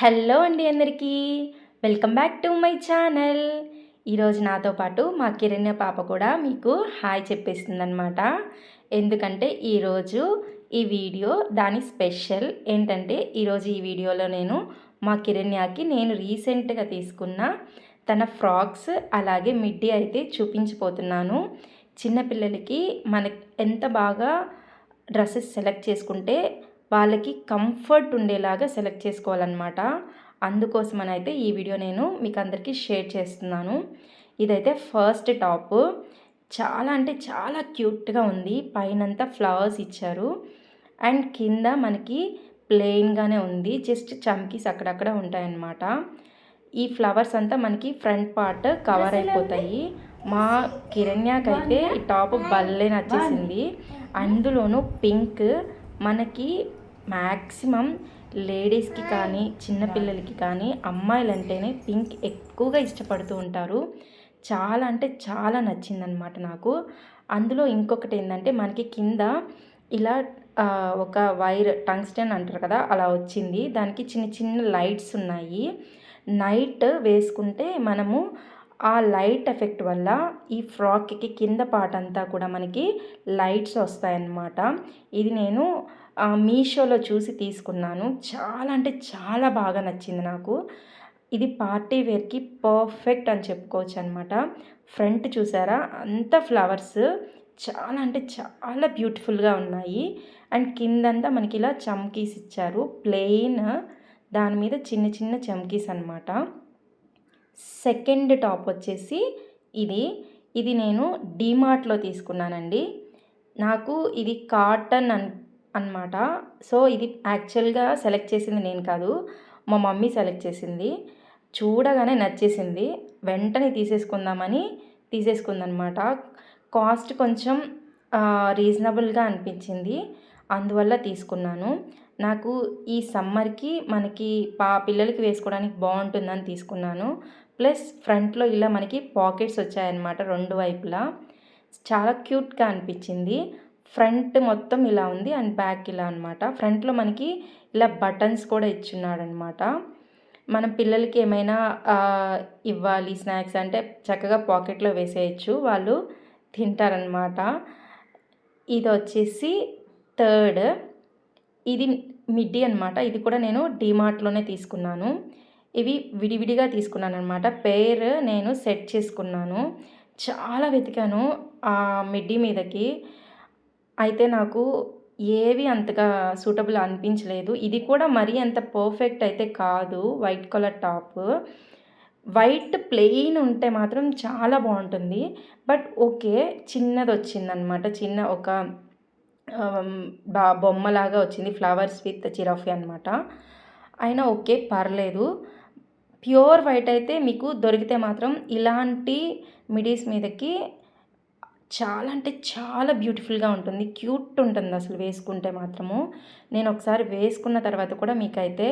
Hello అండి అందరికీ welcome back to my channel. ఈరోజు నాతో పాటు మా కిరణ్య పాప కూడా మీకు హాయ్ చెప్పేస్తుందనమాట. ఎందుకంటే ఈరోజు ఈ వీడియో దాని స్పెషల్ ఏంటంటే ఈరోజు ఈ వీడియోలో నేను మా కిరణ్యకి నేను రీసెంట్గా తీసుకున్న తన ఫ్రాక్స్ అలాగే మిడ్డీ అయితే చూపించిపోతున్నాను. చిన్నపిల్లలకి మనకి ఎంత బాగా డ్రెస్సెస్ సెలెక్ట్ చేసుకుంటే వాళ్ళకి కంఫర్ట్ ఉండేలాగా సెలెక్ట్ చేసుకోవాలన్నమాట. అందుకోసమని అయితే ఈ వీడియో నేను మీకు అందరికీ షేర్ చేస్తున్నాను. ఇదైతే ఫస్ట్ టాప్ చాలా అంటే చాలా క్యూట్గా ఉంది. పైనంతా ఫ్లవర్స్ ఇచ్చారు అండ్ కింద మనకి ప్లెయిన్గానే ఉంది. జస్ట్ చమ్కీస్ అక్కడక్కడ ఉంటాయన్నమాట. ఈ ఫ్లవర్స్ అంతా మనకి ఫ్రంట్ పార్ట్ కవర్ అయిపోతాయి. మా కిరణ్యకైతే ఈ టాప్ భలే నచ్చేసింది. అందులోనూ పింక్ మనకి మ్యాక్సిమం లేడీస్కి కానీ చిన్నపిల్లలకి కానీ అమ్మాయిలంటేనే పింక్ ఎక్కువగా ఇష్టపడుతూ ఉంటారు. చాలా అంటే చాలా నచ్చిందనమాట నాకు. అందులో ఇంకొకటి ఏంటంటే మనకి కింద ఇలా ఒక వైర్ టంగ్స్టన్ అంటారు కదా అలా వచ్చింది. దానికి చిన్న చిన్న లైట్స్ ఉన్నాయి. నైట్ వేసుకుంటే మనము ఆ లైట్ ఎఫెక్ట్ వల్ల ఈ ఫ్రాక్కి కింద పార్ట్ అంతా కూడా మనకి లైట్స్ వస్తాయన్నమాట. ఇది నేను మీషోలో చూసి తీసుకున్నాను. చాలా అంటే చాలా బాగా నచ్చింది నాకు. ఇది పార్టీ వేర్కి పర్ఫెక్ట్ అని చెప్పుకోవచ్చు అనమాట. ఫ్రంట్ చూసారా అంత ఫ్లవర్స్ చాలా అంటే చాలా బ్యూటిఫుల్గా ఉన్నాయి. అండ్ కిందంతా మనకి ఇలా చమ్కీస్ ఇచ్చారు. ప్లెయిన్ దాని మీద చిన్న చిన్న చమ్కీస్ అనమాట. సెకండ్ టాప్ వచ్చేసి ఇది నేను డీమార్ట్లో తీసుకున్నానండి. నాకు ఇది కాటన్ అనమాట. సో ఇది యాక్చువల్గా సెలెక్ట్ చేసింది నేను కాదు, మా మమ్మీ సెలెక్ట్ చేసింది. చూడగానే నచ్చేసింది, వెంటనే తీసేసుకుందనమాట. కాస్ట్ కొంచెం రీజనబుల్గా అనిపించింది, అందువల్ల తీసుకున్నాను. నాకు ఈ సమ్మర్కి మనకి పిల్లలకి వేసుకోవడానికి బాగుంటుందని తీసుకున్నాను. ప్లస్ ఫ్రంట్లో ఇలా మనకి పాకెట్స్ వచ్చాయన్నమాట రెండు వైపులా. చాలా క్యూట్గా అనిపించింది. ఫ్రంట్ మొత్తం ఇలా ఉంది అండ్ బ్యాక్ ఇలా అనమాట. ఫ్రంట్లో మనకి ఇలా బటన్స్ కూడా ఇచ్చున్నాడనమాట. మనం పిల్లలకి ఏమైనా ఇవ్వాలి స్నాక్స్ అంటే చక్కగా పాకెట్లో వేసేయచ్చు, వాళ్ళు తింటారనమాట. ఇది వచ్చేసి థర్డ్, ఇది మిడ్డీ అనమాట. ఇది కూడా నేను డీమార్ట్లోనే తీసుకున్నాను. ఇవి విడివిడిగా తీసుకున్నాను అనమాట. పేర్ నేను సెట్ చేసుకున్నాను. చాలా వెతికాను ఆ మిడ్డీ మీదకి, అయితే నాకు ఏవి అంతగా సూటబుల్ అనిపించలేదు. ఇది కూడా మరీ అంత పర్ఫెక్ట్ అయితే కాదు. White colour top, white plain ఉంటే మాత్రం చాలా బాగుంటుంది. బట్ ఓకే, చిన్నది వచ్చిందనమాట. చిన్న ఒక బొమ్మలాగా వచ్చింది, ఫ్లవర్స్ విత్ జిరాఫీ అనమాట. అయినా ఓకే పర్లేదు. ప్యూర్ వైట్ అయితే మీకు దొరికితే మాత్రం ఇలాంటి మిడీస్ మీదకి చాలా అంటే చాలా బ్యూటిఫుల్గా ఉంటుంది, క్యూట్ ఉంటుంది అసలు వేసుకుంటే మాత్రము. నేను ఒకసారి వేసుకున్న తర్వాత కూడా మీకైతే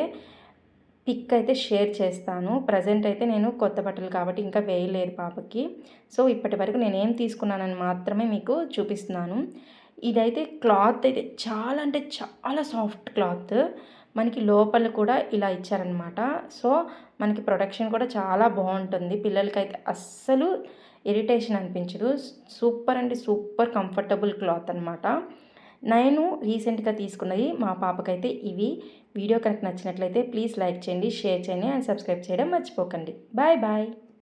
పిక్ అయితే షేర్ చేస్తాను. ప్రజెంట్ అయితే నేను కొత్త బట్టలు కాబట్టి ఇంకా వేయలేదు పాపకి. సో ఇప్పటి వరకు నేనేం తీసుకున్నానని మాత్రమే మీకు చూపిస్తున్నాను. ఇదైతే క్లాత్ అయితే చాలా అంటే చాలా సాఫ్ట్ క్లాత్. మనకి లోపల కూడా ఇలా ఇచ్చారనమాట. సో మనకి ప్రొడక్షన్ కూడా చాలా బాగుంటుంది. పిల్లలకైతే అస్సలు ఇరిటేషన్ అనిపించదు. సూపర్ అంటే సూపర్ కంఫర్టబుల్ క్లాత్ అనమాట. నేను రీసెంట్గా తీసుకున్నది మా పాపకైతే ఇవి. వీడియో కనుక నచ్చినట్లయితే ప్లీజ్ లైక్ చేయండి, షేర్ చేయండి అండ్ సబ్స్క్రైబ్ చేయడం మర్చిపోకండి. Bye bye.